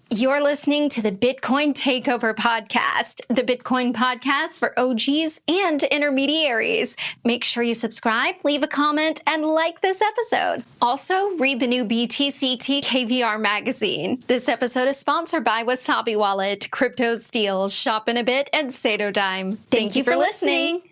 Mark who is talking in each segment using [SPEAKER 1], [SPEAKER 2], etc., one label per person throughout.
[SPEAKER 1] You're listening to the Bitcoin Takeover Podcast, the Bitcoin podcast for OGs and intermediaries. Make sure you subscribe, leave a comment, and like this episode. Also, read the new BTCT KVR magazine. This episode is sponsored by Wasabi Wallet, Crypto Steel, Shop in a Bit, and Sato Dime. Thank you for listening.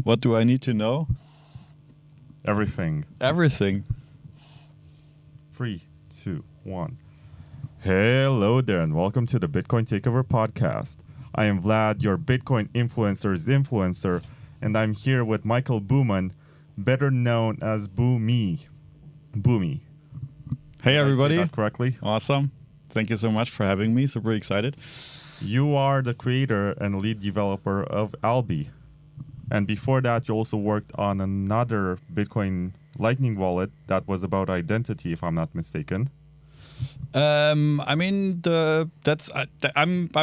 [SPEAKER 2] What do I need to know?
[SPEAKER 3] Everything.
[SPEAKER 2] Everything.
[SPEAKER 3] 3, 2, 1. Hello there, and welcome to the Bitcoin Takeover Podcast. I am Vlad, your Bitcoin influencer's influencer, and I'm here with Michael Bumann, better known as Bumi. Bumi.
[SPEAKER 2] Hey, everybody.
[SPEAKER 3] Did I say that correctly?
[SPEAKER 2] Awesome. Thank you so much for having me. Super excited.
[SPEAKER 3] You are the creator and lead developer of Alby. And before that, you also worked on another Bitcoin Lightning wallet that was about identity, if I'm not mistaken.
[SPEAKER 2] I'm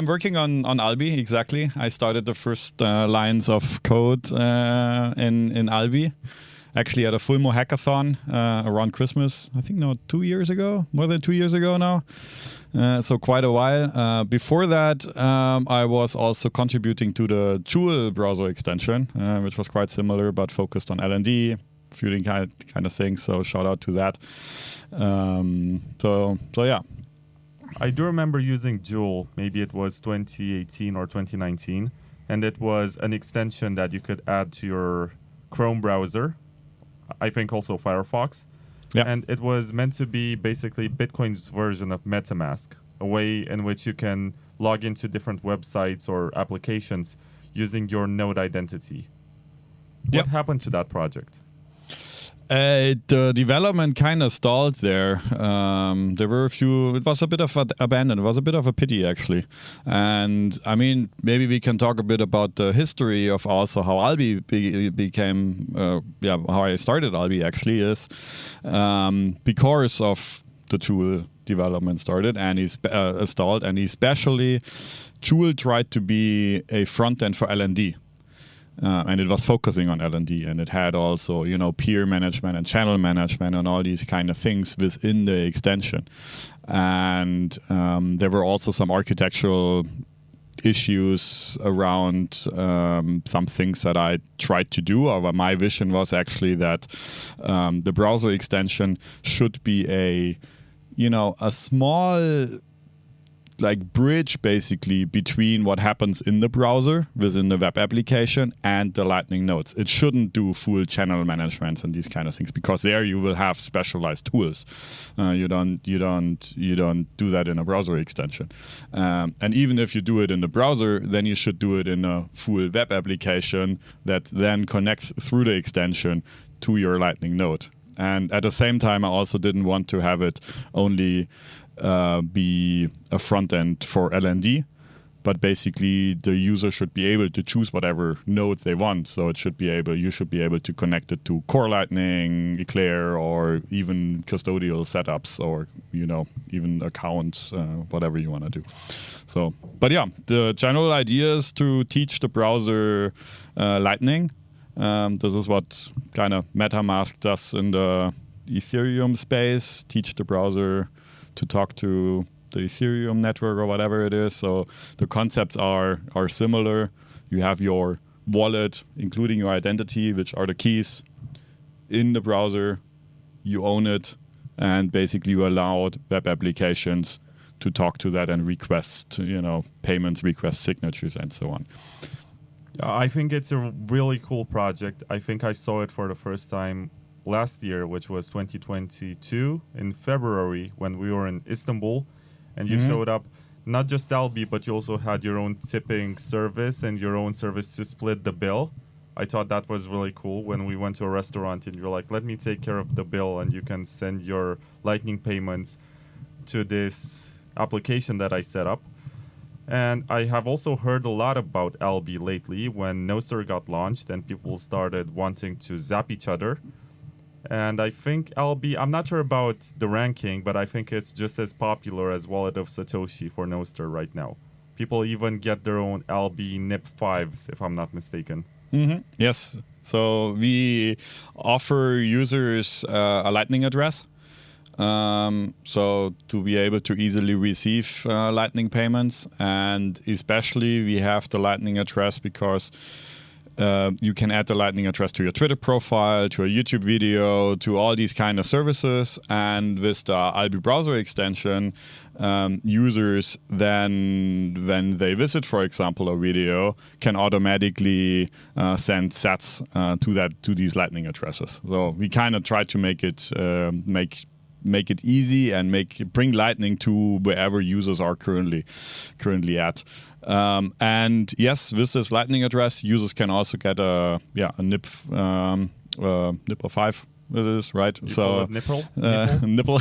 [SPEAKER 2] working on Alby, exactly. I started the first lines of code in Alby, actually at a Fulmo hackathon around Christmas. I think more than 2 years ago now. So quite a while. Before that, I was also contributing to the Joule browser extension, which was quite similar but focused on LND, few kind of things. So shout out to that. So yeah.
[SPEAKER 3] I do remember using Joule. Maybe it was 2018 or 2019, and it was an extension that you could add to your Chrome browser. I think also Firefox.
[SPEAKER 2] Yeah.
[SPEAKER 3] And it was meant to be basically Bitcoin's version of Metamask, a way in which you can log into different websites or applications using your node identity.
[SPEAKER 2] Yep.
[SPEAKER 3] What happened to that project?
[SPEAKER 2] The development kind of stalled there. There were a few. It was a bit of abandoned. It was a bit of a pity, actually. And I mean, maybe we can talk a bit about the history of also how Alby became. How I started Alby actually is because of the Joule development started and stalled, and especially Joule tried to be a front end for LND. And it was focusing on LND, and it had also, peer management and channel management and all these kind of things within the extension. And there were also some architectural issues around some things that I tried to do. Or my vision was actually that the browser extension should be a small bridge basically between what happens in the browser within the web application and the Lightning nodes. It shouldn't do full channel management and these kind of things, because there you will have specialized tools. You don't do that in a browser extension. And even if you do it in the browser, then you should do it in a full web application that then connects through the extension to your Lightning node. And at the same time, I also didn't want to have it only be a front end for LND, but basically the user should be able to choose whatever node they want. So you should be able to connect it to Core Lightning, Eclair, or even custodial setups, or even accounts, whatever you want to do. So, but yeah, the general idea is to teach the browser Lightning. This is what kind of Metamask does in the Ethereum space, teach the browser to talk to the Ethereum network or whatever it is. So the concepts are similar. You have your wallet, including your identity, which are the keys in the browser. You own it, and basically you allow web applications to talk to that and request, payments, request signatures, and so on.
[SPEAKER 3] I think it's a really cool project. I think I saw it for the first time last year, which was 2022, in February, when we were in Istanbul, and you showed up, not just Alby, but you also had your own tipping service and your own service to split the bill. I thought that was really cool when we went to a restaurant and you're like, let me take care of the bill and you can send your Lightning payments to this application that I set up. And I have also heard a lot about Alby lately when Nostr got launched and people started wanting to zap each other. And I think Alby, I'm not sure about the ranking, but I think it's just as popular as Wallet of Satoshi for Nostr right now. People even get their own Alby NIP5s, if I'm not mistaken.
[SPEAKER 2] Yes. So we offer users a Lightning address. So to be able to easily receive Lightning payments, and especially we have the Lightning address because you can add the Lightning address to your Twitter profile, to a YouTube video, to all these kind of services. And with the Alby browser extension, users then, when they visit, for example, a video, can automatically send sats to these Lightning addresses. So we kind of try to make it make it easy and bring Lightning to wherever users are currently at. And yes, with this Lightning address, users can also get a NIP NIP of 5. It is right.
[SPEAKER 3] You
[SPEAKER 2] so
[SPEAKER 3] call it nipple?
[SPEAKER 2] nipple.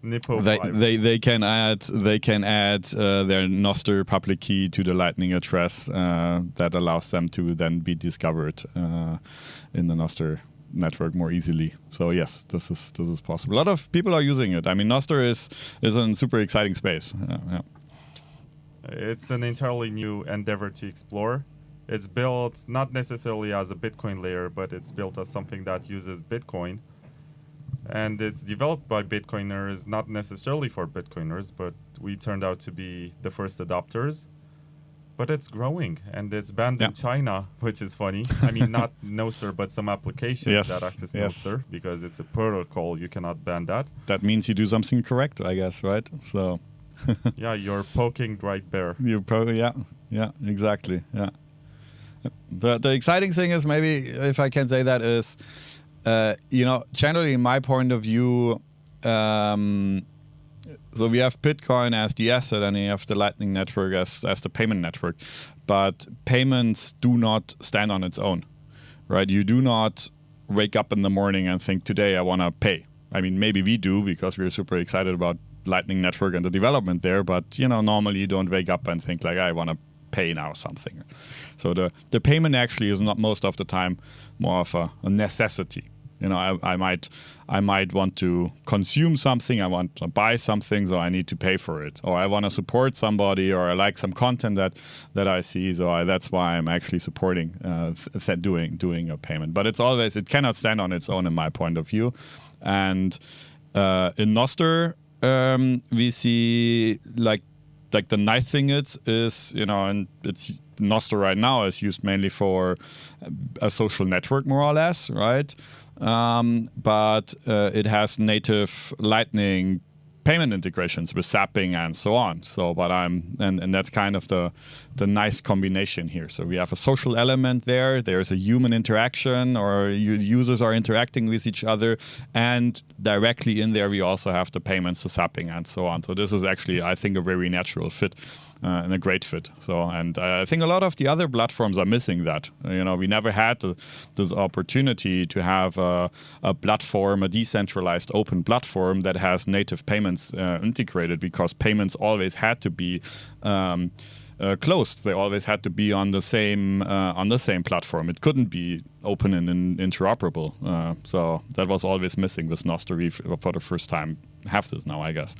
[SPEAKER 3] Nipple
[SPEAKER 2] they can add their Nostr public key to the Lightning address that allows them to then be discovered in the Nostr network more easily. So yes, this is possible. A lot of people are using it. I mean, Nostr is a super exciting space.
[SPEAKER 3] It's an entirely new endeavor to explore. It's built not necessarily as a Bitcoin layer, but it's built as something that uses Bitcoin. And it's developed by Bitcoiners, not necessarily for Bitcoiners, but we turned out to be the first adopters. But it's growing, and it's banned in China, which is funny. I mean, not Nostr, but some applications that access Nostr, because it's a protocol. You cannot ban that.
[SPEAKER 2] That means you do something correct, I guess, right? So,
[SPEAKER 3] yeah, you're poking right bear.
[SPEAKER 2] You're probably exactly, yeah. But the exciting thing is, maybe if I can say that, is, generally, in my point of view. So we have Bitcoin as the asset, and you have the Lightning network as the payment network. But payments do not stand on its own, right? You do not wake up in the morning and think, today I want to pay. I mean, maybe we do because we're super excited about Lightning network and the development there. But, normally you don't wake up and think like, I want to pay now something. So the payment actually is not most of the time more of a necessity. I might want to consume something, I want to buy something, so I need to pay for it. Or I want to support somebody, or I like some content that I see, so that's why I'm actually supporting doing a payment. But it cannot stand on its own in my point of view. And in Nostr, we see like the nice thing is and it's Nostr right now is used mainly for a social network, more or less, right? But it has native Lightning payment integrations with zapping and so on. So, and that's kind of the nice combination here. So we have a social element there. There's a human interaction, or users are interacting with each other, and directly in there we also have the payments, the zapping, and so on. So this is actually, I think, a very natural fit. And a great fit. So, and I think a lot of the other platforms are missing that. We never had this opportunity to have a platform, a decentralized open platform that has native payments integrated, because payments always had to be closed. They always had to be on the same platform. It couldn't be open and interoperable. So that was always missing with Nostr. We, for the first time, have this now, I guess.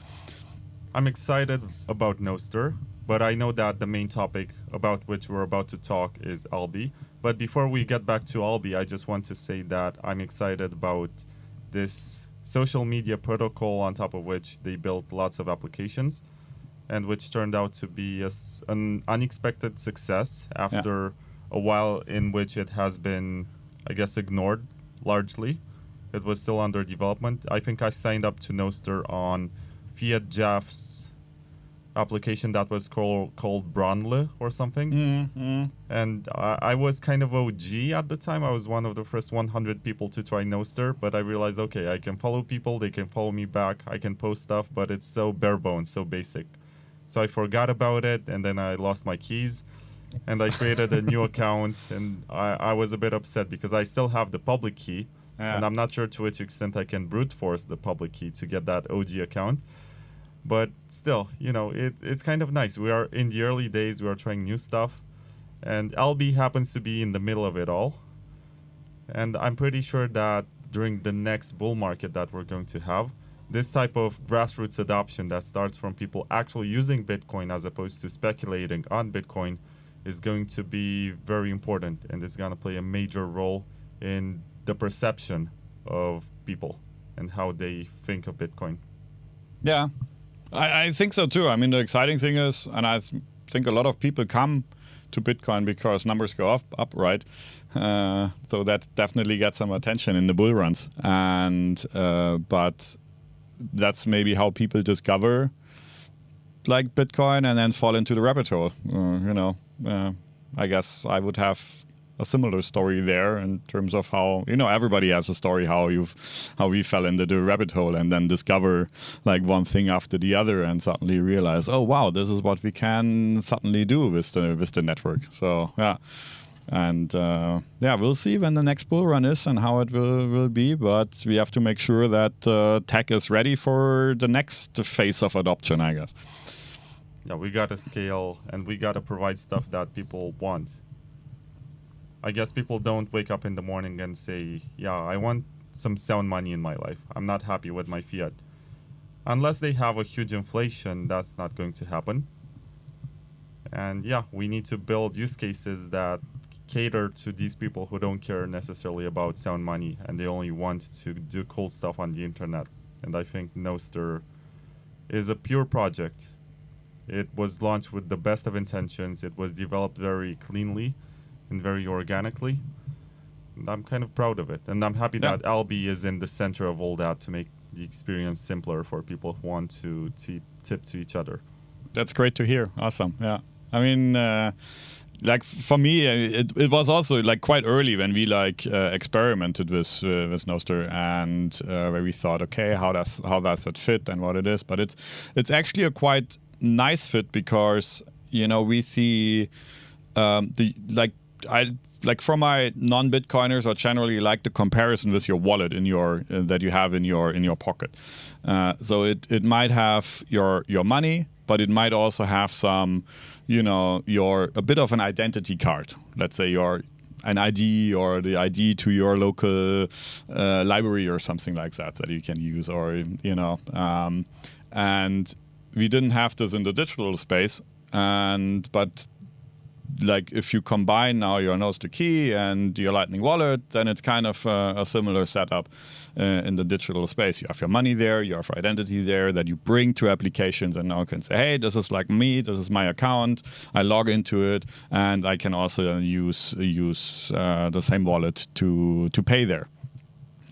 [SPEAKER 3] I'm excited about Nostr, but I know that the main topic about which we're about to talk is Alby. But before we get back to Alby, I just want to say that I'm excited about this social media protocol on top of which they built lots of applications, and which turned out to be an unexpected success after a while in which it has been, I guess, ignored largely. It was still under development. I think I signed up to Nostr on Fiat Jeff's application that was called Branle or something. And I was kind of OG at the time. I was one of the first 100 people to try Nostr, but I realized, okay, I can follow people, they can follow me back, I can post stuff, but it's so bare bones, so basic. So I forgot about it, and then I lost my keys, and I created a new account, and I was a bit upset because I still have the public key, and I'm not sure to which extent I can brute force the public key to get that OG account. But still, you know, it's kind of nice. We are in the early days, we are trying new stuff, and Alby happens to be in the middle of it all. And I'm pretty sure that during the next bull market that we're going to have, this type of grassroots adoption that starts from people actually using Bitcoin as opposed to speculating on Bitcoin is going to be very important, and it's going to play a major role in the perception of people and how they think of Bitcoin.
[SPEAKER 2] Yeah, I think so too. I mean, the exciting thing is, and I think a lot of people come to Bitcoin because numbers go up, right? So that definitely gets some attention in the bull runs. And but that's maybe how people discover like Bitcoin and then fall into the rabbit hole. I guess I would have a similar story there in terms of how, everybody has a story how we fell into the rabbit hole and then discover like one thing after the other and suddenly realize, oh wow, this is what we can suddenly do with the network. So yeah. And we'll see when the next bull run is and how it will be, but we have to make sure that tech is ready for the next phase of adoption, I guess.
[SPEAKER 3] Yeah, we got to scale and we got to provide stuff that people want. I guess people don't wake up in the morning and say, yeah, I want some sound money in my life. I'm not happy with my fiat. Unless they have a huge inflation, that's not going to happen. And yeah, we need to build use cases that cater to these people who don't care necessarily about sound money and they only want to do cool stuff on the internet. And I think Nostr is a pure project. It was launched with the best of intentions. It was developed very cleanly and very organically. And I'm kind of proud of it. And I'm happy that Alby is in the center of all that to make the experience simpler for people who want to tip to each other.
[SPEAKER 2] That's great to hear. Awesome. Yeah. I mean, like for me, it was also like quite early when we experimented with Nostr and where we thought, okay, how does it fit and what it is. But it's actually a quite nice fit because we see for my non-Bitcoiners, or generally like the comparison with your wallet that you have in your pocket. So it might have your money, but it might also have some, a bit of an identity card. Let's say an ID or the ID to your local library or something like that you can use, or and we didn't have this in the digital space, but like if you combine now your Nostr key and your Lightning wallet, then it's kind of a similar setup in the digital space. You have your money there, you have identity there that you bring to applications, and now you can say, hey, this is like me, this is my account, I log into it, and I can also use the same wallet to pay there.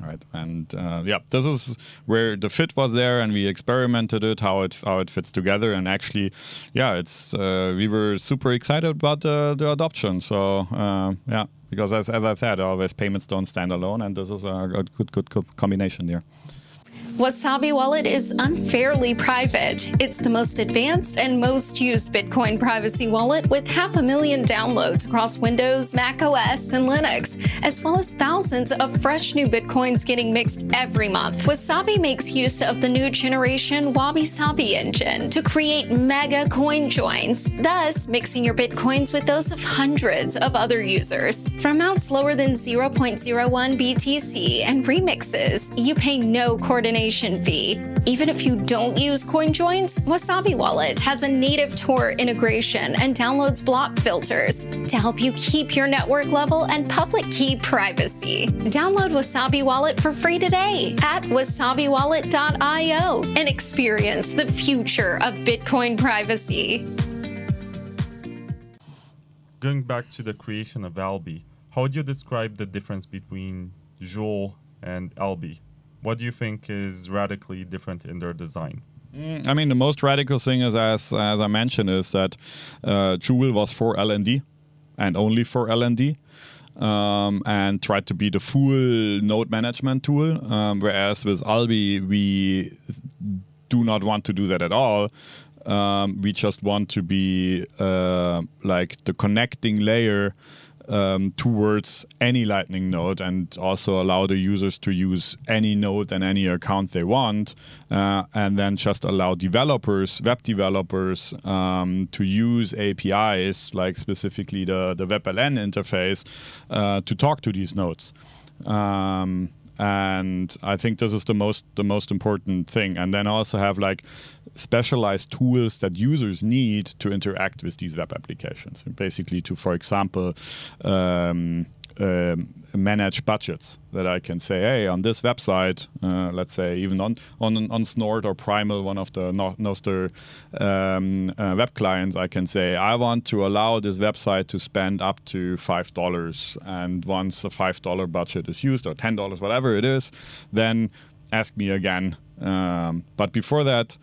[SPEAKER 2] Right, and this is where the fit was there, and we experimented it, how it fits together, and actually, it's we were super excited about the adoption. So because as I said, always payments don't stand alone, and this is a good combination there.
[SPEAKER 1] Wasabi Wallet is unfairly private. It's the most advanced and most used Bitcoin privacy wallet with 500,000 downloads across Windows, Mac OS, and Linux, as well as thousands of fresh new Bitcoins getting mixed every month. Wasabi makes use of the new generation Wabi Sabi engine to create mega coin joins, thus mixing your Bitcoins with those of hundreds of other users. For amounts lower than 0.01 BTC and remixes, you pay no coordination fee. Even if you don't use CoinJoins, Wasabi Wallet has a native Tor integration and downloads block filters to help you keep your network level and public key privacy. Download Wasabi Wallet for free today at wasabiwallet.io and experience the future of Bitcoin privacy.
[SPEAKER 3] Going back to the creation of Alby, how would you describe the difference between Joule and Alby? What do you think is radically different in their design?
[SPEAKER 2] I mean, the most radical thing is, as I mentioned, is that Joule was for LND and only for LND. And tried to be the full node management tool, whereas with Alby we do not want to do that at all. We just want to be like the connecting layer towards any Lightning node, and also allow the users to use any node and any account they want, and then just allow developers, web developers, to use APIs, like specifically the WebLN interface, to talk to these nodes. And I think this is the most important thing. And then also have like specialized tools that users need to interact with these web applications. And basically to, for example, manage budgets, that I can say, hey, on this website, let's say even on Nostr or Primal, one of the Nostr web clients, I can say, I want to allow this website to spend up to $5. And once a $5 budget is used, or $10, whatever it is, then ask me again. But before that,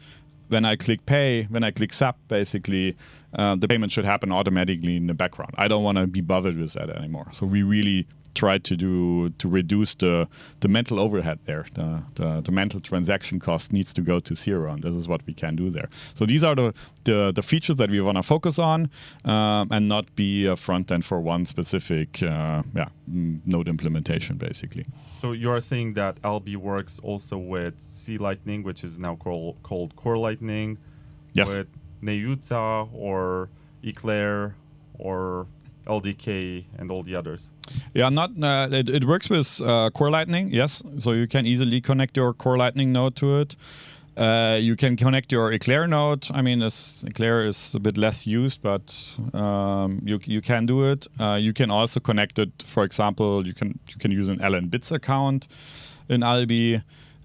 [SPEAKER 2] when I click pay, when I click SAP, basically, the payment should happen automatically in the background. I don't want to be bothered with that anymore. So we really try to reduce the mental overhead there. The mental transaction cost needs to go to zero, and this is what we can do there. So these are the features that we want to focus on, and not be a front end for one specific node implementation, basically.
[SPEAKER 3] So you are saying that Alby works also with C Lightning, which is now called Core Lightning,
[SPEAKER 2] yes,
[SPEAKER 3] with Neuta or Eclair or LDK and all the others.
[SPEAKER 2] Yeah, it works with Core Lightning, yes. So you can easily connect your Core Lightning node to it. You can connect your Eclair node. I mean, Eclair is a bit less used, but you can do it. You can also connect it. For example, you can use an LN-bits account in Alby.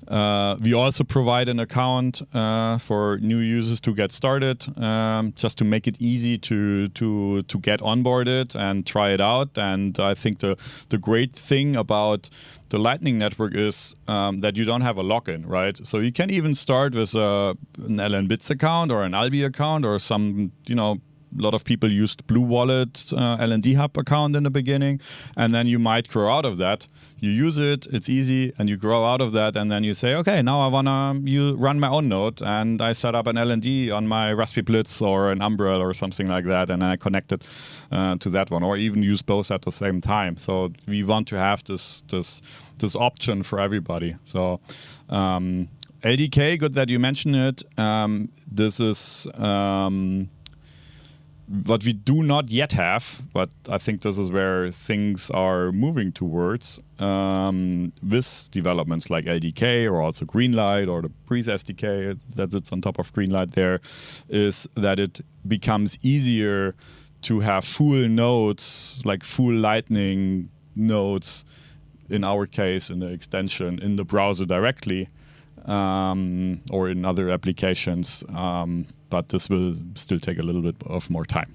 [SPEAKER 2] We also provide an account for new users to get started, just to make it easy to get onboarded and try it out. And I think the great thing about the Lightning Network is that you don't have a login, right? So you can even start with an LN-bits account or an Alby account or some, a lot of people used Blue Wallet LND Hub account in the beginning, and then you might grow out of that. You use it, it's easy, and you grow out of that, and then you say, okay, now I want to run my own node, and I set up an LND on my Raspberry Blitz or an Umbrella or something like that, and then I connect it to that one, or even use both at the same time. So we want to have this option for everybody. So LDK, good that you mentioned it. This is what we do not yet have, but I think this is where things are moving towards with developments like LDK or also Greenlight or the Breeze SDK that sits on top of Greenlight there, is that it becomes easier to have full nodes, like full Lightning nodes, in our case, in the extension, in the browser directly, or in other applications. But this will still take a little bit of more time.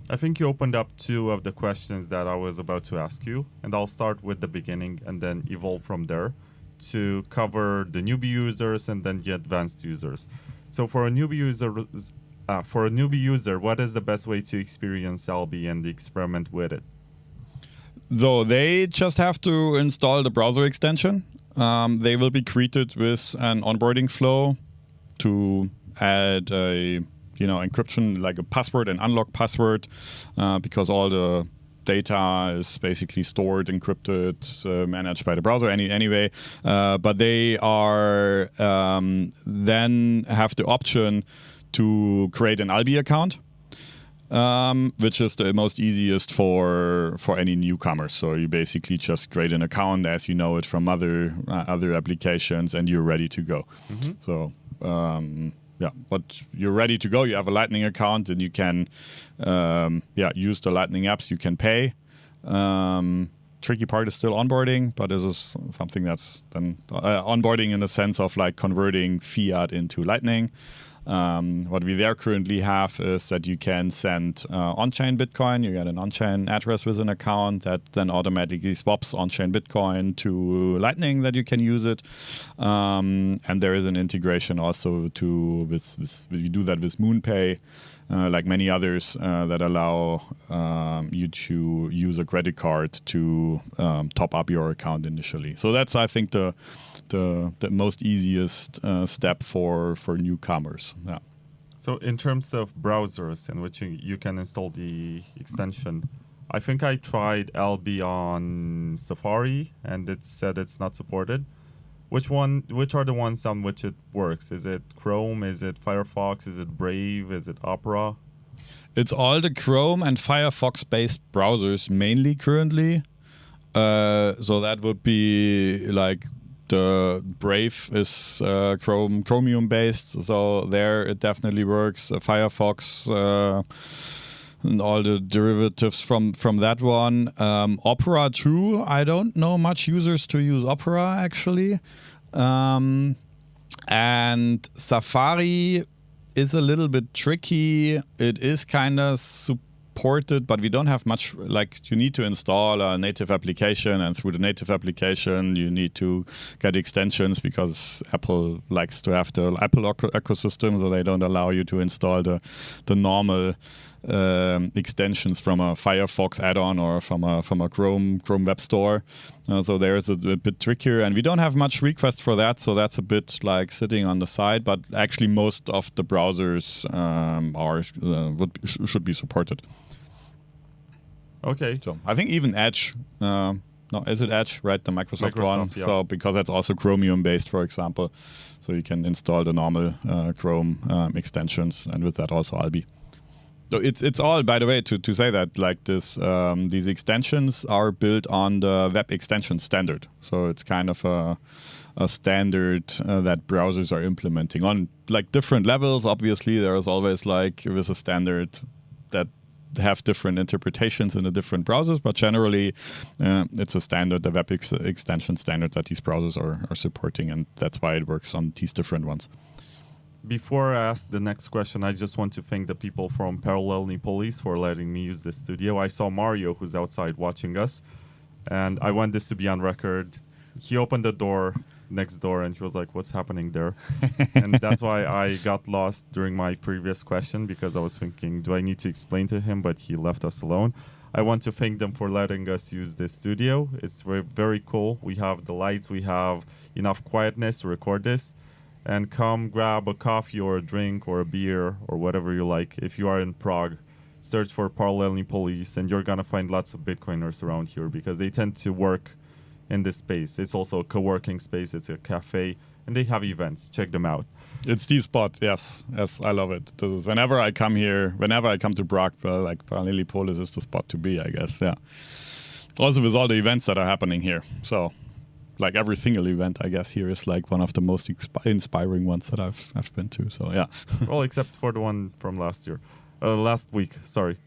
[SPEAKER 3] I think you opened up two of the questions that I was about to ask you, and I'll start with the beginning and then evolve from there to cover the newbie users and then the advanced users. So for a newbie user, what is the best way to experience Alby and experiment with it?
[SPEAKER 2] Though they just have to install the browser extension. They will be greeted with an onboarding flow to add a encryption, like a password and unlock password, because all the data is basically stored, encrypted, managed by the browser anyway. But they are then have the option to create an Alby account, which is the most easiest for any newcomer. So you basically just create an account as you know it from other applications, and you're ready to go. Mm-hmm. So but you're ready to go. You have a Lightning account, and you can use the Lightning apps. You can pay. Tricky part is still onboarding, but this is something that's then onboarding in the sense of like converting fiat into Lightning. What we there currently have is that you can send on-chain Bitcoin. You get an on-chain address with an account that then automatically swaps on-chain Bitcoin to Lightning that you can use it. And there is an integration also we do that with MoonPay, like many others that allow you to use a credit card to top up your account initially. So that's, I think, the most easiest step for newcomers. Yeah.
[SPEAKER 3] So in terms of browsers in which you can install the extension, I think I tried Alby on Safari and it said it's not supported. Which are the ones on which it works? Is it Chrome? Is it Firefox? Is it Brave? Is it Opera?
[SPEAKER 2] It's all the Chrome and Firefox-based browsers mainly currently. So that would be like the Brave is Chromium based, so there it definitely works. Firefox and all the derivatives from that one. Opera too. I don't know much users to use Opera actually. And Safari is a little bit tricky. It is kind of supported, but we don't have much. Like, you need to install a native application, and through the native application you need to get extensions because Apple likes to have the Apple ecosystem, so they don't allow you to install the normal extensions from a Firefox add-on or from a Chrome Web Store. So there's a bit trickier, and we don't have much requests for that, so that's a bit like sitting on the side. But actually, most of the browsers should be supported.
[SPEAKER 3] Okay.
[SPEAKER 2] So I think even Edge. No, is it Edge? Right, the Microsoft one.
[SPEAKER 3] Yeah.
[SPEAKER 2] So because that's also Chromium based, for example, so you can install the normal Chrome extensions, and with that also Alby. So it's all, by the way, to say that, like this, these extensions are built on the Web Extension Standard. So it's kind of a standard that browsers are implementing on like different levels. Obviously, there is always like with a standard that have different interpretations in the different browsers, but generally it's a standard, the Web Extension Standard that these browsers are supporting, and that's why it works on these different ones.
[SPEAKER 3] Before I ask the next question, I just want to thank the people from Parallel Police for letting me use the studio. I saw Mario, who's outside watching us, and I want this to be on record. He opened the door next door and he was like, "What's happening there?" And that's why I got lost during my previous question, because I was thinking, do I need to explain to him? But he left us alone. I want to thank them for letting us use this studio. It's very, very cool. We have the lights, we have enough quietness to record this. And come grab a coffee or a drink or a beer or whatever you like. If you are in Prague, search for Parallel Police and you're going to find lots of Bitcoiners around here because they tend to work in this space. It's also a co-working space. It's a cafe and they have events. Check them out.
[SPEAKER 2] It's the spot. Yes, I love it. This is whenever I come here, whenever I come to Prague, like Parallel Police is the spot to be, I guess. Yeah. Also with all the events that are happening here. So like every single event, I guess, here is like one of the most inspiring ones that I've been to. So yeah.
[SPEAKER 3] Well, except for the one from last week. Sorry.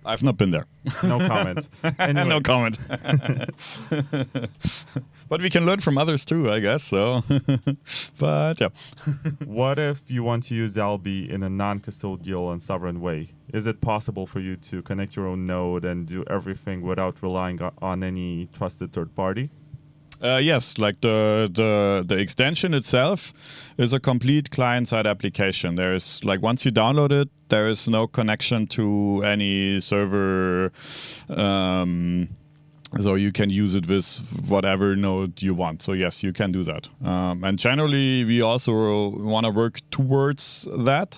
[SPEAKER 2] I've not been there.
[SPEAKER 3] No comment. Anyway.
[SPEAKER 2] No comment. But we can learn from others too, I guess. So, but yeah.
[SPEAKER 3] What if you want to use Alby in a non-custodial and sovereign way? Is it possible for you to connect your own node and do everything without relying on any trusted third party?
[SPEAKER 2] Yes, like the extension itself is a complete client-side application. There's like once you download it, there is no connection to any server, so you can use it with whatever node you want. So yes, you can do that. And generally, we also want to work towards that.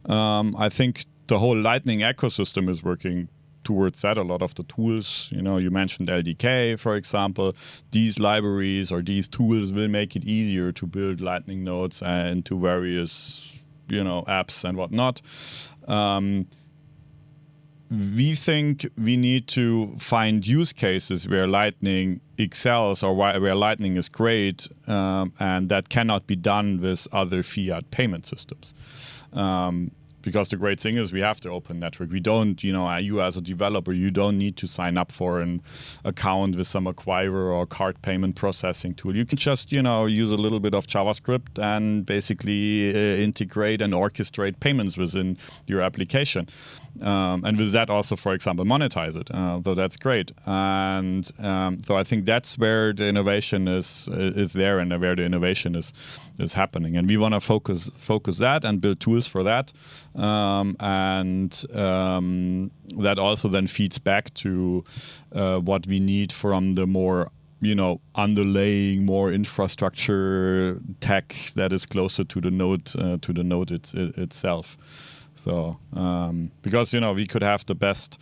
[SPEAKER 2] I think the whole Lightning ecosystem is working towards that. A lot of the tools, you mentioned LDK, for example. These libraries or these tools will make it easier to build Lightning nodes into various, apps and whatnot. We think we need to find use cases where Lightning excels or where Lightning is great, and that cannot be done with other fiat payment systems. because the great thing is we have the open network. We don't, you as a developer, you don't need to sign up for an account with some acquirer or card payment processing tool. You can just, use a little bit of JavaScript and basically integrate and orchestrate payments within your application. And with that also, for example, monetize it. So that's great. And so I think that's where the innovation is there, and where the innovation is happening. And we want to focus that and build tools for that. And that also then feeds back to what we need from the more underlaying, more infrastructure tech that is closer to the node itself. So, because, we could have the best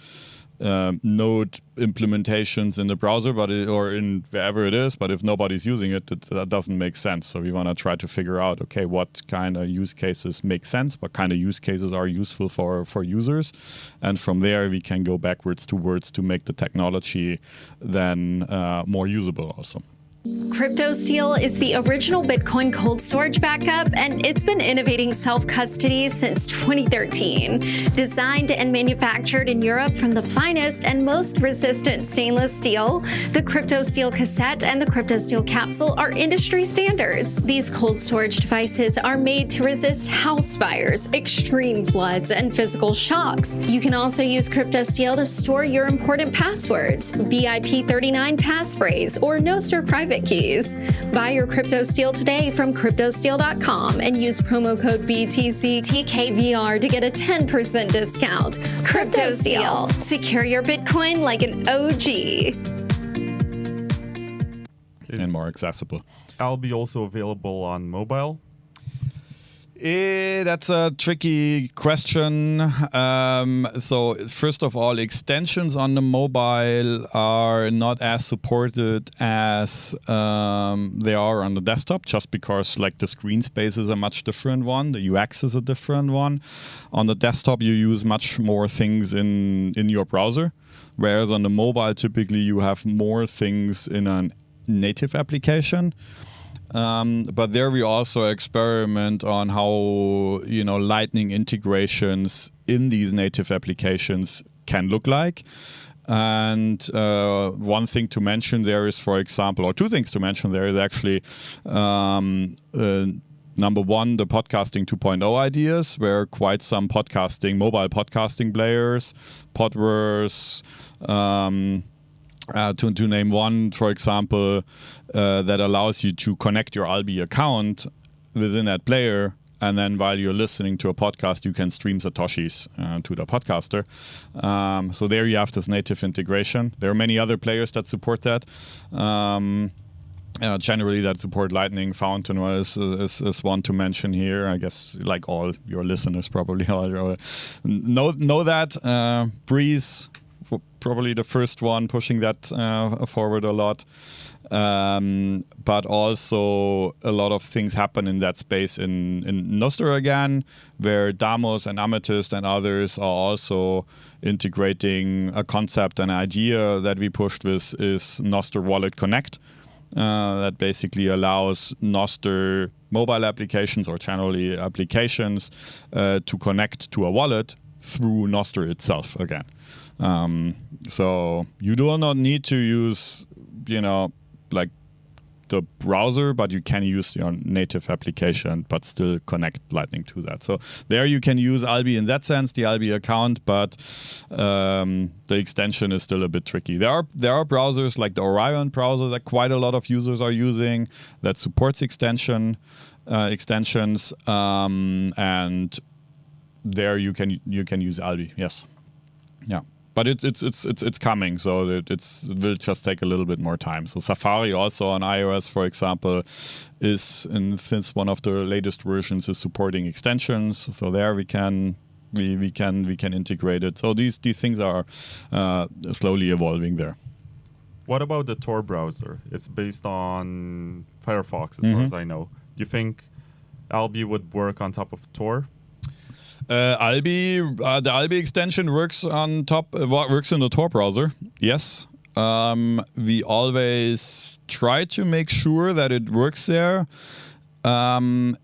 [SPEAKER 2] node implementations in the browser, or in wherever it is, but if nobody's using it, that doesn't make sense. So we want to try to figure out, okay, what kind of use cases make sense, what kind of use cases are useful for users, and from there we can go backwards to make the technology then more usable also.
[SPEAKER 1] CryptoSteel is the original Bitcoin cold storage backup, and it's been innovating self-custody since 2013. Designed and manufactured in Europe from the finest and most resistant stainless steel, the CryptoSteel cassette and the CryptoSteel capsule are industry standards. These cold storage devices are made to resist house fires, extreme floods, and physical shocks. You can also use CryptoSteel to store your important passwords, BIP39 passphrase, or Nostr private keys. Buy your CryptoSteel today from CryptoSteel.com and use promo code BTCTKVR to get a 10% discount. CryptoSteel. Secure your Bitcoin like an OG.
[SPEAKER 2] And more accessible.
[SPEAKER 3] Alby also available on mobile?
[SPEAKER 2] That's a tricky question. So first of all, extensions on the mobile are not as supported as they are on the desktop, just because the screen space is a much different one. The UX is a different one. On the desktop, you use much more things in your browser, whereas on the mobile, typically you have more things in a native application. But there we also experiment on how, Lightning integrations in these native applications can look like. And one thing to mention there is, for example, or two things to mention there is actually, number one, the podcasting 2.0 ideas, where quite some mobile podcasting players, Podverse, to name one, for example, that allows you to connect your Alby account within that player, and then while you're listening to a podcast, you can stream Satoshis to the podcaster. So there you have this native integration. There are many other players that support that. Generally, that support Lightning. Fountain is one to mention here. I guess like all your listeners probably know that. Breeze, probably the first one pushing that forward a lot. But also a lot of things happen in that space in Nostr again, where Damos and Amethyst and others are also integrating a concept, an idea that we pushed with is Nostr Wallet Connect. That basically allows Nostr mobile applications or generally applications to connect to a wallet through Nostr itself again. So you do not need to use, the browser, but you can use your native application, but still connect Lightning to that. So there you can use Alby in that sense, the Alby account, but the extension is still a bit tricky. There are browsers like the Orion browser that quite a lot of users are using that supports extensions, and there you can use Alby. Yes, yeah. But it's coming, so it will just take a little bit more time. So Safari also on iOS, for example, since one of the latest versions is supporting extensions. So there we can integrate it. So these things are slowly evolving there.
[SPEAKER 3] What about the Tor browser? It's based on Firefox, as far as I know. Do you think Alby would work on top of Tor?
[SPEAKER 2] Alby, the Alby extension works in the Tor browser. Yes, we always try to make sure that it works there, and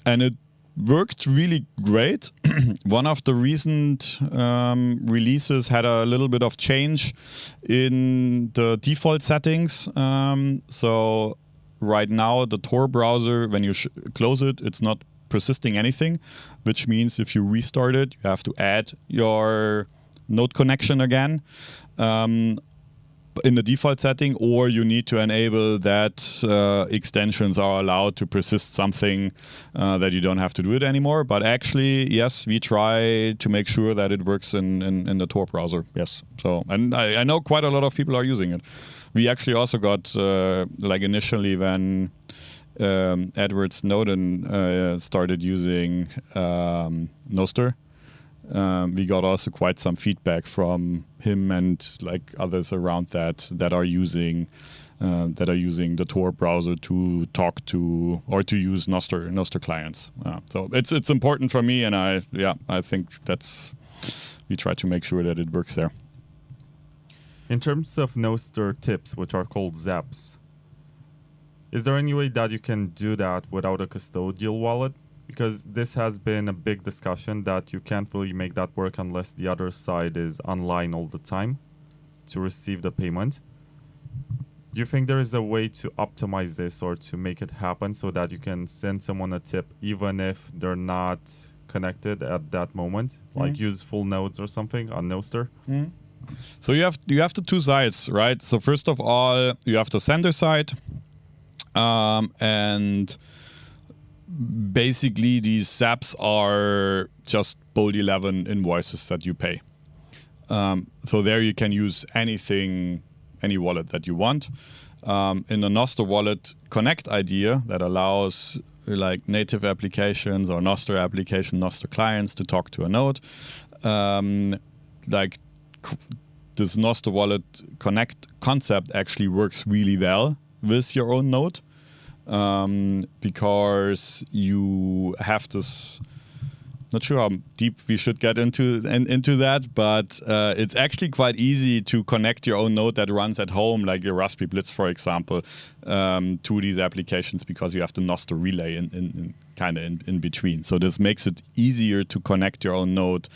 [SPEAKER 2] it worked really great. One of the recent releases had a little bit of change in the default settings. So right now, the Tor browser, when you close it, it's not persisting anything, which means if you restart it, you have to add your node connection again in the default setting, or you need to enable that extensions are allowed to persist something that you don't have to do it anymore. But actually, yes, we try to make sure that it works in the Tor browser. Yes. So, and I know quite a lot of people are using it. We actually also got, like initially when Edward Snowden started using Nostr, we got also quite some feedback from him and like others around that are using the Tor browser to talk to or to use Nostr clients. So it's important for me, and I think we try to make sure that it works there.
[SPEAKER 3] In terms of Nostr tips, which are called zaps, is there any way that you can do that without a custodial wallet? Because this has been a big discussion that you can't really make that work unless the other side is online all the time to receive the payment. Do you think there is a way to optimize this or to make it happen so that you can send someone a tip even if they're not connected at that moment? Like use full nodes or something on Nostr?
[SPEAKER 2] So you have the two sides, right? So first of all, you have the sender side, and basically these zaps are just bold 11 invoices that you pay. So there you can use any wallet that you want. In the Nostr wallet connect idea that allows like native applications or Nostr application, Nostr clients to talk to a node, like this Nostr wallet connect concept actually works really well with your own node. Because you have this, not sure how deep we should get into that, but it's actually quite easy to connect your own node that runs at home, like your Raspberry Blitz, for example, to these applications because you have the Nostr relay in between. So this makes it easier to connect your own node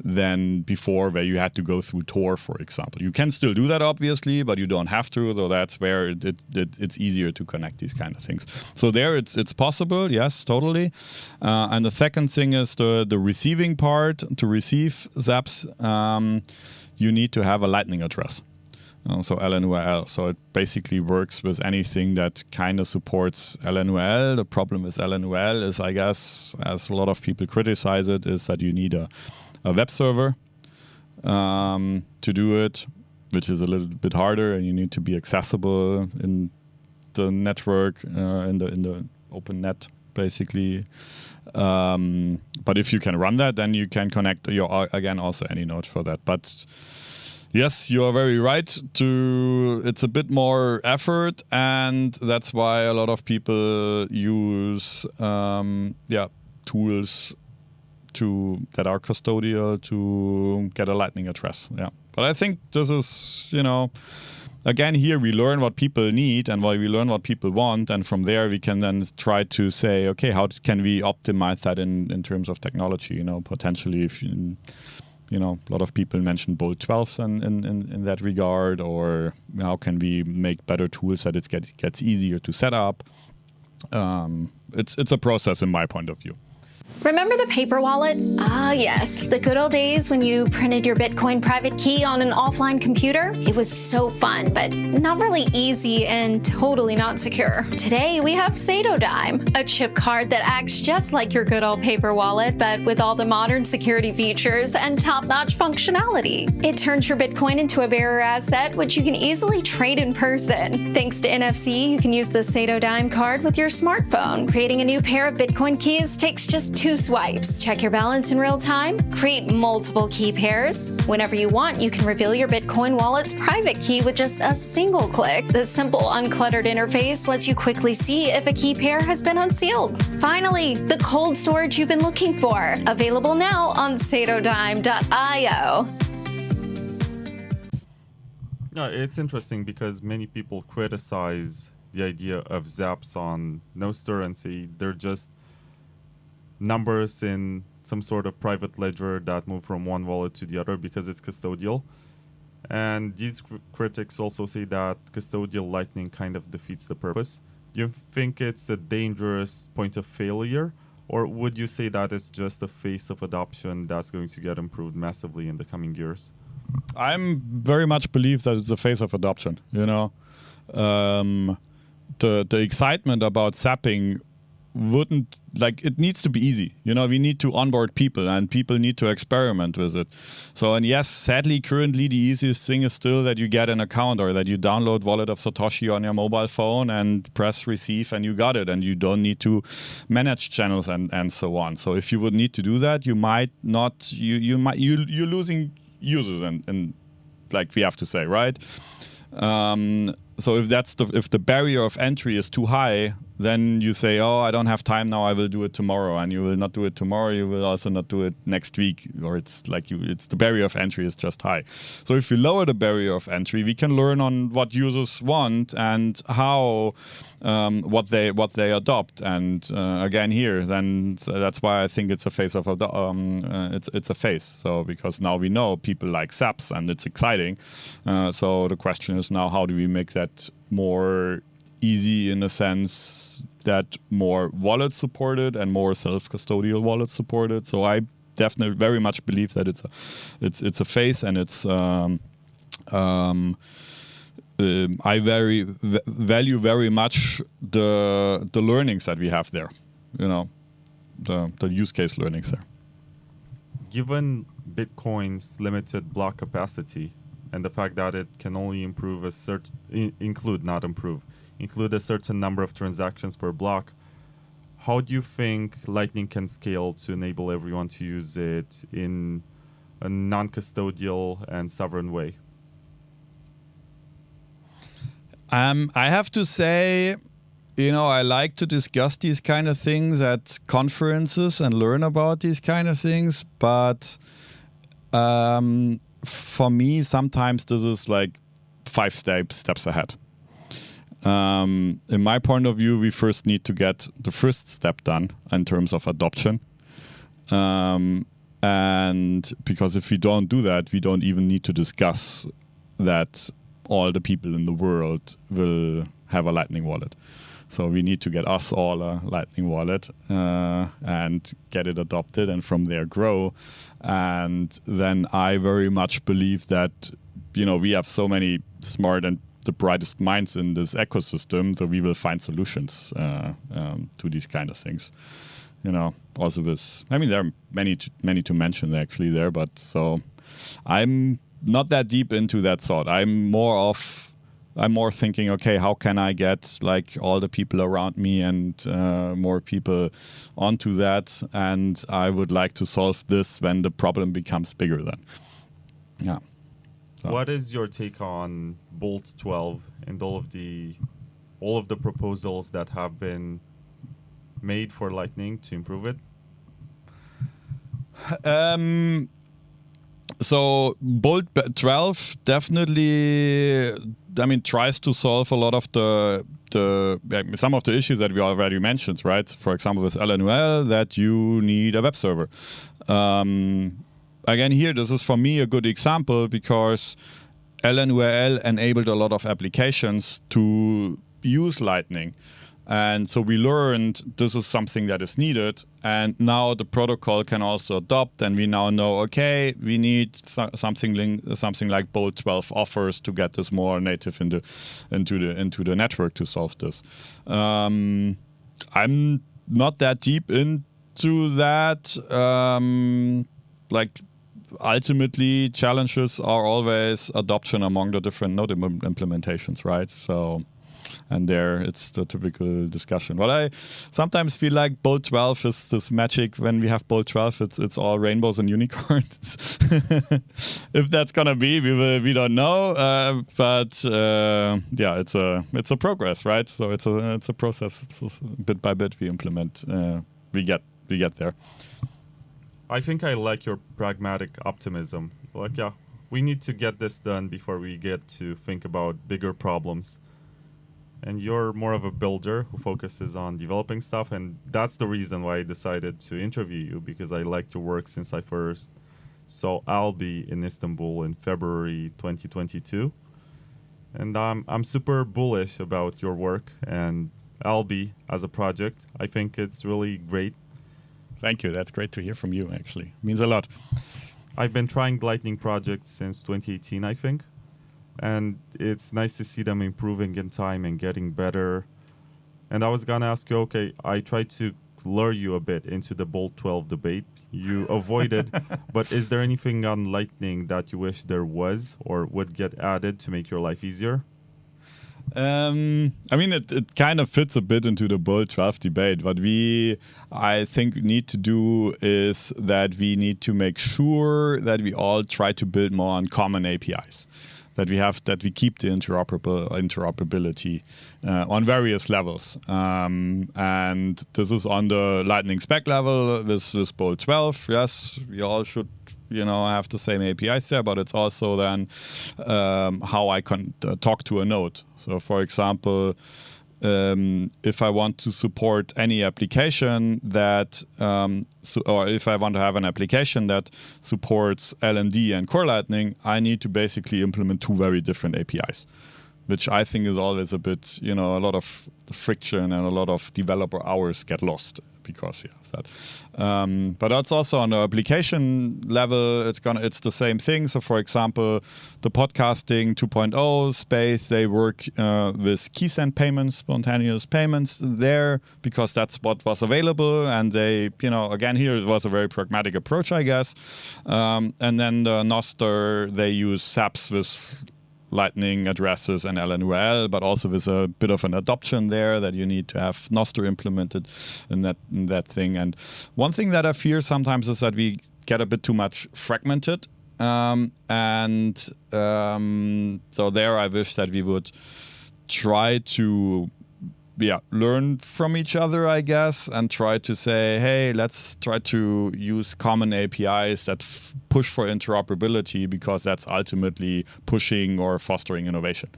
[SPEAKER 2] than before, where you had to go through Tor, for example. You can still do that, obviously, but you don't have to. So that's where it's easier to connect these kind of things. So there, it's possible. Yes, totally. And the second thing is the receiving part. To receive zaps, you need to have a Lightning address. So LNURL. So it basically works with anything that kind of supports LNURL. The problem with LNURL is, I guess, as a lot of people criticize it, is that you need a web server to do it, which is a little bit harder, and you need to be accessible in the network, in the open net, basically. But if you can run that, then you can connect again also any node for that. But yes, you are very right. It's a bit more effort, and that's why a lot of people use tools that are custodial to get a Lightning address. Yeah, but I think this is, again, here we learn what people need and we learn what people want, and from there we can then try to say, okay, how can we optimize that in terms of technology? Potentially if a lot of people mention bold 12s in that regard, or how can we make better tools that it gets easier to set up? It's a process in my point of view.
[SPEAKER 1] Remember the paper wallet? Ah, yes, the good old days when you printed your Bitcoin private key on an offline computer? It was so fun, but not really easy and totally not secure. Today, we have Satodime, a chip card that acts just like your good old paper wallet, but with all the modern security features and top-notch functionality. It turns your Bitcoin into a bearer asset, which you can easily trade in person. Thanks to NFC, you can use the Satodime card with your smartphone. Creating a new pair of Bitcoin keys takes just 2 swipes. Check your balance in real time, create multiple key pairs. Whenever you want, you can reveal your Bitcoin wallet's private key with just a single click. The simple, uncluttered interface lets you quickly see if a key pair has been unsealed. Finally, the cold storage you've been looking for. Available now on satodime.io.
[SPEAKER 3] No, it's interesting because many people criticize the idea of zaps on Nostr and say they're just numbers in some sort of private ledger that move from one wallet to the other because it's custodial. And these critics also say that custodial Lightning kind of defeats the purpose. Do you think it's a dangerous point of failure? Or would you say that it's just a phase of adoption that's going to get improved massively in the coming years?
[SPEAKER 2] I'm very much believe that it's a phase of adoption. The excitement about zapping wouldn't, like, it needs to be easy. We need to onboard people and people need to experiment with it. So, and yes, sadly, currently the easiest thing is still that you get an account or that you download Wallet of Satoshi on your mobile phone and press receive and you got it, and you don't need to manage channels and so on. So if you would need to do that, you might not, you're losing users and like we have to say, right? So if the barrier of entry is too high, then you say, oh, I don't have time now, I will do it tomorrow. And you will not do it tomorrow, you will also not do it next week. Or it's the barrier of entry is just high. So if you lower the barrier of entry, we can learn on what users want and how, what they adopt. And again here, then that's why I think it's a phase of, it's a phase. So because now we know people like zaps and it's exciting. So the question is now, how do we make that more easy in a sense that more wallets supported and more self-custodial wallets supported. So I definitely very much believe that it's a phase, and it's I value very much the learnings that we have there, the use case learnings there.
[SPEAKER 3] Given Bitcoin's limited block capacity and the fact that it can only include a certain number of transactions per block, how do you think Lightning can scale to enable everyone to use it in a non-custodial and sovereign way?
[SPEAKER 2] I have to say, I like to discuss these kind of things at conferences and learn about these kind of things, but for me, sometimes this is like 5 steps ahead. In my point of view, we first need to get the first step done in terms of adoption. And because if we don't do that, we don't even need to discuss that all the people in the world will have a Lightning wallet. So we need to get us all a Lightning wallet and get it adopted, and from there grow. And then I very much believe that, we have so many smart and the brightest minds in this ecosystem, so we will find solutions to these kind of things. Also with, there are many to mention actually there, but so I'm not that deep into that thought. I'm more thinking, okay, how can I get like all the people around me and more people onto that? And I would like to solve this when the problem becomes bigger then. Yeah. So.
[SPEAKER 3] What is your take on Bolt 12 and all of the proposals that have been made for Lightning to improve it?
[SPEAKER 2] So Bolt 12 definitely, tries to solve a lot of some of the issues that we already mentioned, right? For example, with LNUL, that you need a web server. Again, here, this is for me a good example because LNUL enabled a lot of applications to use Lightning. And so we learned this is something that is needed. And now the protocol can also adopt. And we now know, okay, we need something like Bolt 12 offers to get this more native into the network to solve this. I'm not that deep into that. Ultimately, challenges are always adoption among the different node implementations, right? So, and there it's the typical discussion. But I sometimes feel like Bolt 12 is this magic. When we have Bolt 12, it's all rainbows and unicorns. If that's gonna be, we don't know. But it's a progress, right? So it's a process. It's bit by bit we implement. We get there.
[SPEAKER 3] I think I like your pragmatic optimism. We need to get this done before we get to think about bigger problems. and you're more of a builder who focuses on developing stuff, and that's the reason why I decided to interview you, because I liked your work since I first saw Alby in Istanbul in February 2022. And I'm super bullish about your work and Alby as a project. I think it's really great.
[SPEAKER 2] Thank you. That's great to hear from you, actually. Means a lot.
[SPEAKER 3] I've been trying Lightning projects since 2018, I think. And it's nice to see them improving in time and getting better. And I was going to ask you, okay, I tried to lure you a bit into the Bolt 12 debate. You avoided, but is there anything on Lightning that you wish there was or would get added to make your life easier?
[SPEAKER 2] I mean, it kind of fits a bit into the Bolt 12 debate. What I think, need to do is that we need to make sure that we all try to build more on common APIs. That we keep the interoperability on various levels, and this is on the Lightning spec level with Bolt 12. Yes, we all should have the same APIs there, but it's also then how I can talk to a node. So, for example, if I want to support any application that, or if I want to have an application that supports LND and Core Lightning, I need to basically implement two very different APIs, which I think is always a bit, a lot of friction and a lot of developer hours get lost because of that. But that's also on the application level. It's the same thing. So, for example, the podcasting 2.0 space, they work with key send payments, spontaneous payments there because that's what was available. And they, again, here it was a very pragmatic approach, I guess. And then the Nostr, they use SAPs with Lightning addresses and LNURL, but also with a bit of an adoption there that you need to have Nostr implemented in that thing. And one thing that I fear sometimes is that we get a bit too much fragmented. So there I wish that we would try to learn from each other, I guess, and try to say, hey, let's try to use common APIs that push for interoperability, because that's ultimately pushing or fostering innovation.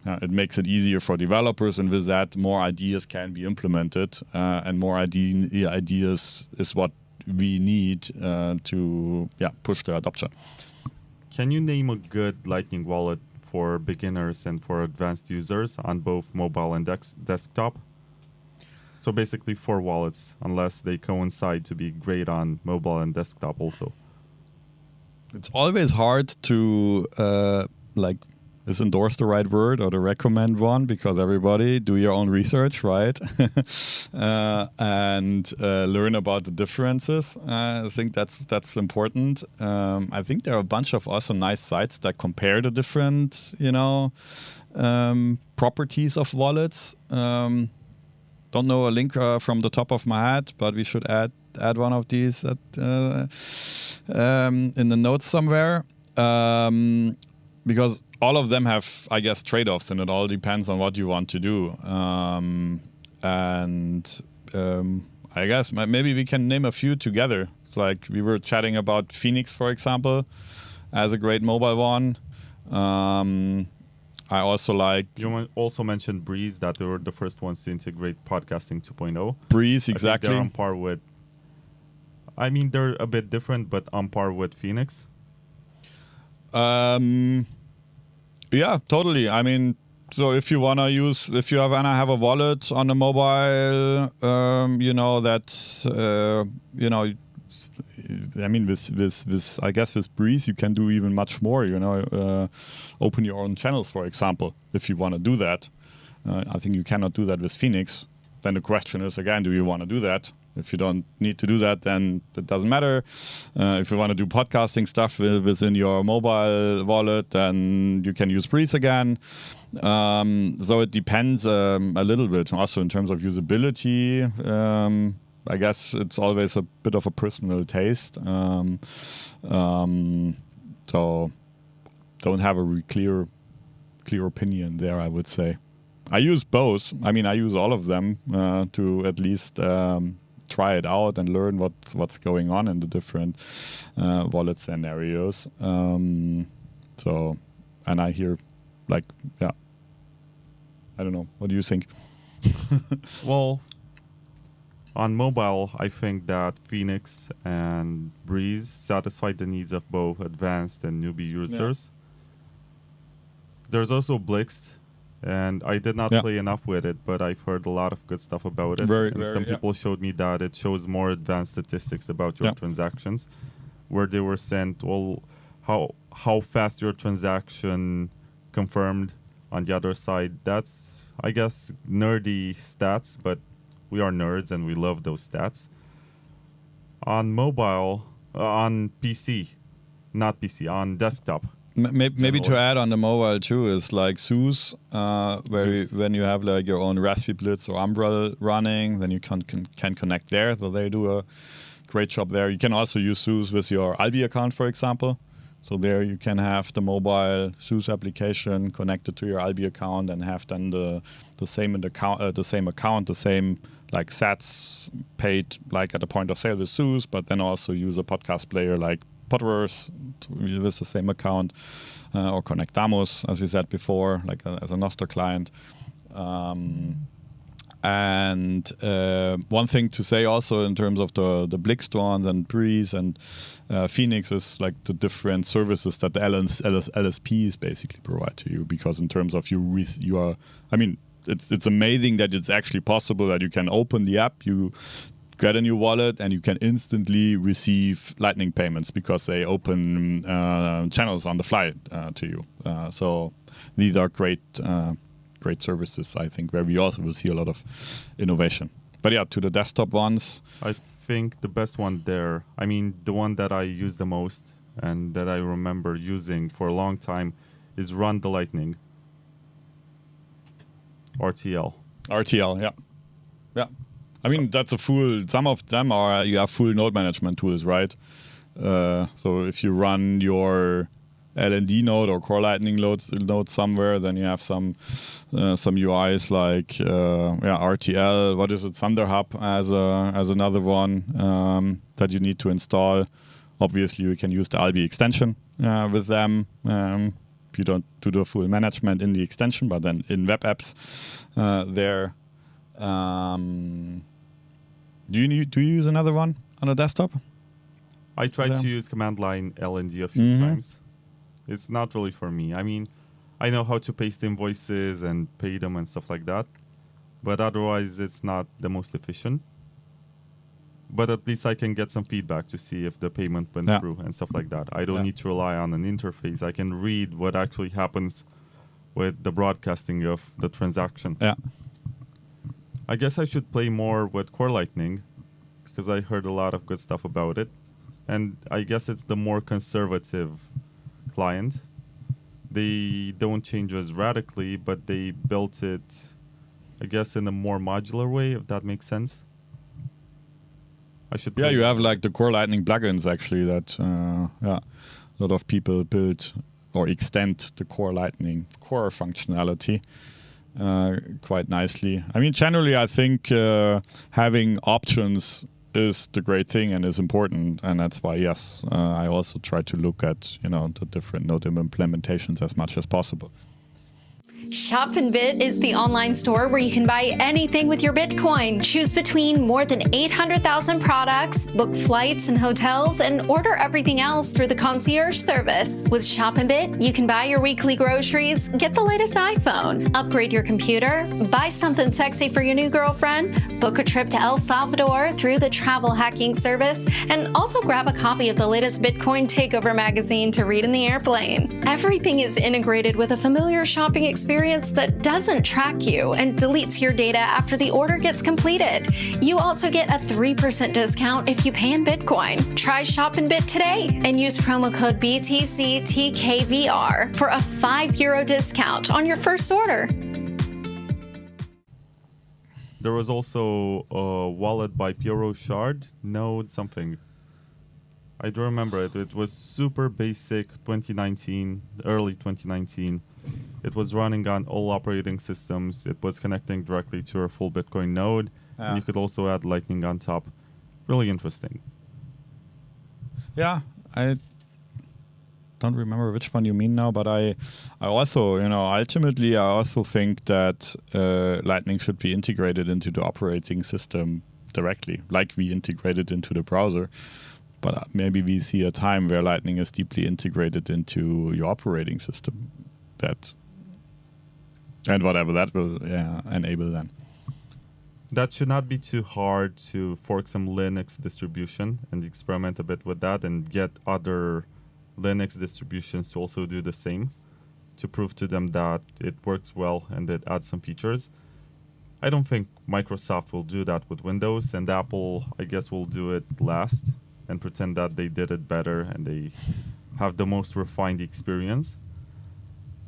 [SPEAKER 2] It makes it easier for developers, and with that, more ideas can be implemented, and more ideas is what we need to push the adoption.
[SPEAKER 3] Can you name a good Lightning wallet for beginners and for advanced users on both mobile and desktop? So basically 4 wallets, unless they coincide to be great on mobile and desktop also.
[SPEAKER 2] It's always hard to is endorse the right word or to recommend one, because everybody do your own research, right? And learn about the differences. I think that's important. I think there are a bunch of also nice sites that compare the different, properties of wallets. Don't know a link from the top of my head, but we should add one of these in the notes somewhere. Because all of them have, I guess, trade-offs, and it all depends on what you want to do. I guess maybe we can name a few together. It's like we were chatting about Phoenix, for example, as a great mobile one. I also like...
[SPEAKER 3] You also mentioned Breeze, that they were the first ones to integrate podcasting 2.0.
[SPEAKER 2] Breeze, exactly.
[SPEAKER 3] They're on par with... I mean, they're a bit different, but on par with Phoenix.
[SPEAKER 2] Yeah, totally. I mean, so if you wanna have a wallet on the mobile, I mean, with I guess with Breeze you can do even much more. Open your own channels, for example, if you want to do that. I think you cannot do that with Phoenix. Then the question is again, do you want to do that? If you don't need to do that, then it doesn't matter. If you want to do podcasting stuff within your mobile wallet, then you can use Breeze again. So it depends a little bit also in terms of usability. I guess it's always a bit of a personal taste. So don't have a clear opinion there, I would say. I use both. I mean, I use all of them to at least try it out and learn what's going on in the different wallet scenarios. And I hear I don't know. What do you think?
[SPEAKER 3] Well, on mobile, I think that Phoenix and Breeze satisfy the needs of both advanced and newbie users. There's also Blixt, and I did not play enough with it, but I've heard a lot of good stuff about it. Some people showed me that it shows more advanced statistics about your transactions, where they were sent how fast your transaction confirmed on the other side. That's, I guess, nerdy stats, but we are nerds and we love those stats. On mobile, on PC, not PC, on desktop.
[SPEAKER 2] Maybe to add on the mobile too is like SUSE, when you have like your own Raspberry Blitz or Umbrel running, then you can connect there. So they do a great job there. You can also use SUSE with your Alby account, for example. So there you can have the mobile SUSE application connected to your Alby account and have then the same account, the same like sats paid like at the point of sale with SUSE, but then also use a podcast player like Podverse with the same account, or Connectamos, as we said before, like as a Nostr client. And one thing to say also in terms of the Blixt ones and Breeze and Phoenix is like the different services that the LSPs basically provide to you, because in terms of you are, I mean, it's amazing that it's actually possible that you can open the app, you get a new wallet, and you can instantly receive Lightning payments because they open channels on the fly to you. So these are great services, I think, where we also will see a lot of innovation. But yeah, to the desktop ones,
[SPEAKER 3] I think the best one there, I mean, the one that I use the most and that I remember using for a long time is Run the Lightning. RTL, yeah. I mean, that's some of them are, you have full node management tools, right? So if you run your LND node or Core Lightning node somewhere, then you have some UIs like RTL. What is it? ThunderHub as another one that you need to install. Obviously, you can use the Alby extension with them. You don't do the full management in the extension, but then in web apps there. Do you use another one on a desktop? I tried to use command line LND a few times. It's not really for me. I mean, I know how to paste invoices and pay them and stuff like that, but otherwise it's not the most efficient. But at least I can get some feedback to see if the payment went through and stuff like that. I don't need to rely on an interface. I can read what actually happens with the broadcasting of the transaction.
[SPEAKER 2] Yeah.
[SPEAKER 3] I guess I should play more with Core Lightning because I heard a lot of good stuff about it. And I guess it's the more conservative client. They don't change as radically, but they built it, I guess, in a more modular way, if that makes sense. I should.
[SPEAKER 2] Yeah, you have like the Core Lightning plugins actually that a lot of people build or extend the Core Lightning core functionality quite nicely. I mean, generally, I think having options is the great thing and is important, and that's why I also try to look at the different node implementations as much as possible.
[SPEAKER 1] Shop and Bit is the online store where you can buy anything with your Bitcoin. Choose between more than 800,000 products, book flights and hotels, and order everything else through the concierge service. With Shop and Bit, you can buy your weekly groceries, get the latest iPhone, upgrade your computer, buy something sexy for your new girlfriend, book a trip to El Salvador through the travel hacking service, and also grab a copy of the latest Bitcoin Takeover magazine to read in the airplane. Everything is integrated with a familiar shopping experience that doesn't track you and deletes your data after the order gets completed. You also get a 3% discount if you pay in Bitcoin. Try Shop and Bit today and use promo code BTCTKVR for a €5 discount on your first order.
[SPEAKER 3] There was also a wallet by Piero Shard, Node something. I do remember it. It was super basic, 2019, early 2019. It was running on all operating systems. It was connecting directly to a full Bitcoin node. And you could also add Lightning on top. Really interesting.
[SPEAKER 2] Yeah, I don't remember which one you mean now, but I also, ultimately I also think that Lightning should be integrated into the operating system directly, like we integrate it into the browser. But maybe we see a time where Lightning is deeply integrated into your operating system. And whatever that will enable then.
[SPEAKER 3] That should not be too hard to fork some Linux distribution and experiment a bit with that and get other Linux distributions to also do the same to prove to them that it works well and it adds some features. I don't think Microsoft will do that with Windows, and Apple, I guess, will do it last and pretend that they did it better and they have the most refined experience.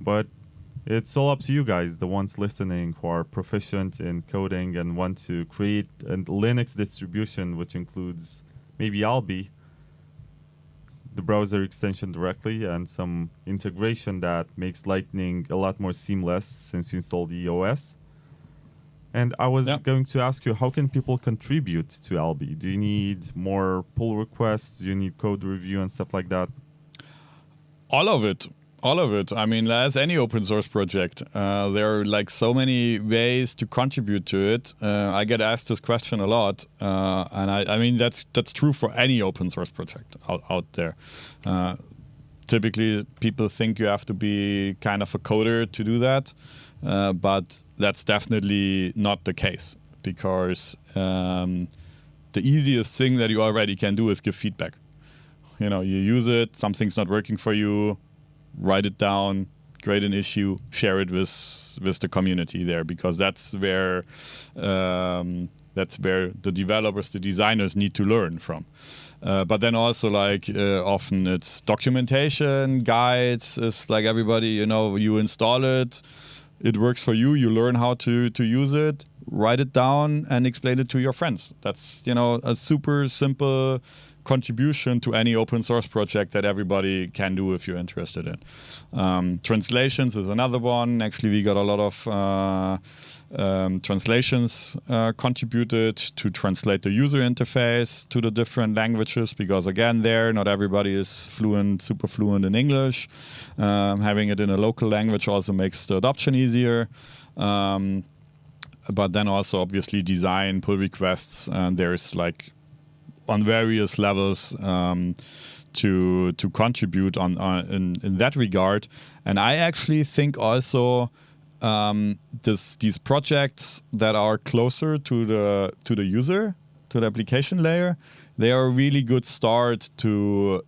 [SPEAKER 3] But it's all up to you guys, the ones listening who are proficient in coding and want to create a Linux distribution, which includes maybe Alby, the browser extension directly, and some integration that makes Lightning a lot more seamless since you install the OS. And I was going to ask you, how can people contribute to Alby? Do you need more pull requests? Do you need code review and stuff like that?
[SPEAKER 2] All of it. I mean, as any open source project, there are like so many ways to contribute to it. I get asked this question a lot, and I mean that's true for any open source project out there. Typically, people think you have to be kind of a coder to do that, but that's definitely not the case, because the easiest thing that you already can do is give feedback. You use it, something's not working for you, write it down, create an issue, share it with the community there, because that's where the developers, the designers need to learn from. But then also, like, often it's documentation, guides. It's like everybody, you install it, it works for you, you learn how to use it, write it down and explain it to your friends. That's, a super simple contribution to any open source project that everybody can do if you're interested in. Translations is another one. Actually, we got a lot of translations contributed to translate the user interface to the different languages, because again, not everybody is super fluent in English. Having it in a local language also makes the adoption easier. But then also obviously design, pull requests, and there's like on various levels to contribute in that regard. And I actually think also these projects that are closer to the user, to the application layer, they are a really good start to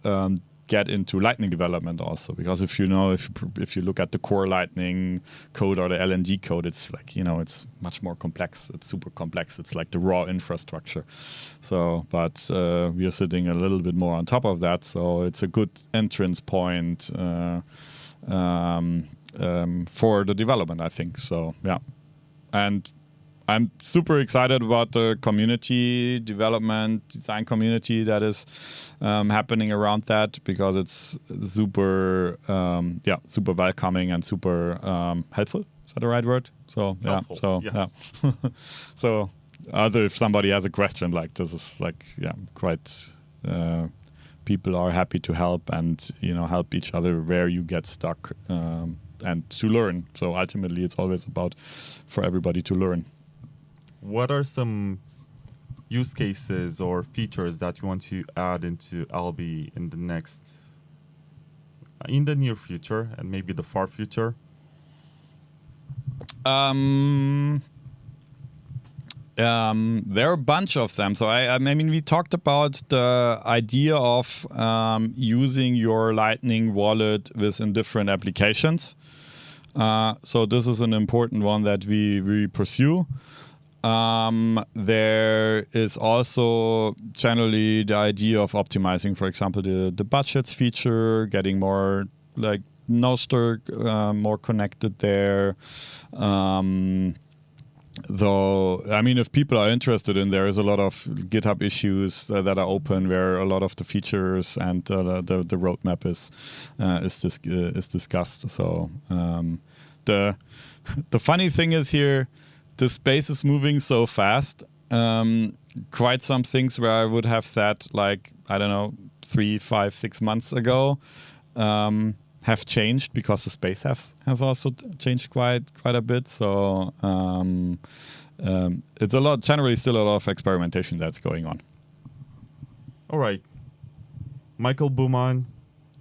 [SPEAKER 2] get into Lightning development also, because if you look at the core Lightning code or the LNG code, it's like, it's much more complex. It's super complex. It's like the raw infrastructure. So, but we are sitting a little bit more on top of that. So it's a good entrance point for the development, I think. So, yeah. And I'm super excited about the community development, design community that is happening around that, because it's super welcoming and super helpful. Is that the right word? So
[SPEAKER 3] helpful,
[SPEAKER 2] so
[SPEAKER 3] yes.
[SPEAKER 2] yeah. So if somebody has a question, like, this is like, quite. People are happy to help and help each other where you get stuck and to learn. So ultimately, it's always about for everybody to learn.
[SPEAKER 3] What are some use cases or features that you want to add into Alby in the near future and maybe the far future?
[SPEAKER 2] There are a bunch of them. So I mean, we talked about the idea of using your Lightning wallet within different applications. So this is an important one that we pursue. There is also generally the idea of optimizing, for example, the budgets feature, getting more like Nostr more connected there. Though, I mean, if people are interested in, there is a lot of GitHub issues that are open where a lot of the features and the roadmap is discussed. So the funny thing is here, the space is moving so fast. Quite some things where I would have said, like, I don't know, 3, 5, 6 months ago, have changed because the space has also changed quite a bit. So it's generally still a lot of experimentation that's going on.
[SPEAKER 3] All right. Michael Bumann,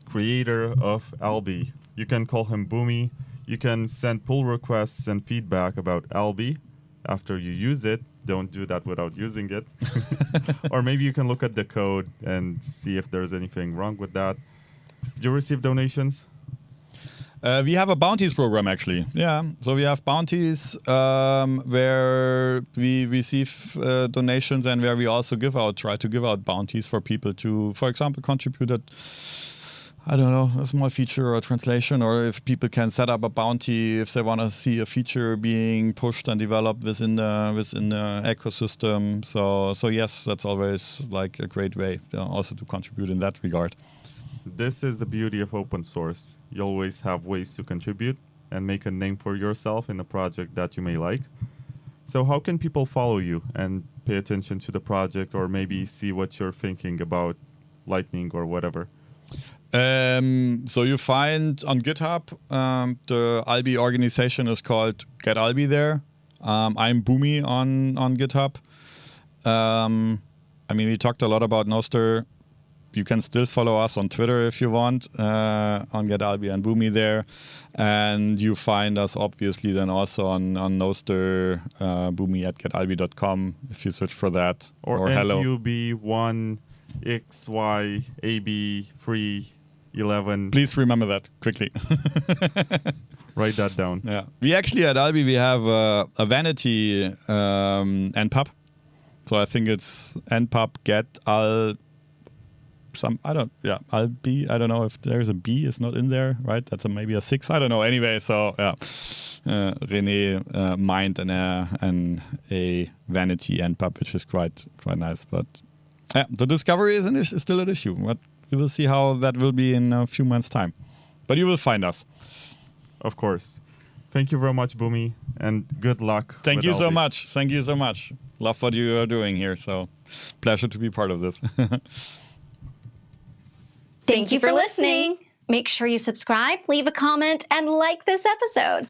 [SPEAKER 3] creator of Alby. You can call him Bumi. You can send pull requests and feedback about Alby after you use it. Don't do that without using it. Or maybe you can look at the code and see if there's anything wrong with that. Do you receive donations?
[SPEAKER 2] We have a bounties program, actually. Yeah. So we have bounties where we receive donations and where we also try to give out bounties for people to, for example, contribute I don't know, a small feature or a translation, or if people can set up a bounty if they want to see a feature being pushed and developed within the ecosystem. So yes, that's always like a great way also to contribute in that regard.
[SPEAKER 3] This is the beauty of open source. You always have ways to contribute and make a name for yourself in a project that you may like. So how can people follow you and pay attention to the project, or maybe see what you're thinking about Lightning or whatever?
[SPEAKER 2] So you find on GitHub, the Alby organization is called Get Alby there. I'm Bumi on GitHub. We talked a lot about Nostr. You can still follow us on Twitter if you want, on Get Alby and Bumi there. And you find us obviously then also on Nostr, Bumi at getalby.com if you search for that.
[SPEAKER 3] Or
[SPEAKER 2] hello.
[SPEAKER 3] NPUB1XY311.
[SPEAKER 2] Please remember that quickly.
[SPEAKER 3] Write that down.
[SPEAKER 2] Yeah. We actually at Alby, we have a vanity npub. So I think it's npub get al... Alby. I don't know if there's a B is not in there, right? That's maybe a 6. I don't know. Anyway, so yeah, René mined a vanity npub, which is quite nice. But yeah, the discovery is still an issue. But we will see how that will be in a few months' time. But you will find us.
[SPEAKER 3] Of course. Thank you very much, Bumi, and good luck.
[SPEAKER 2] Thank you so much. Thank you so much. Love what you are doing here. So pleasure to be part of this.
[SPEAKER 1] Thank you for listening. Make sure you subscribe, leave a comment, and like this episode.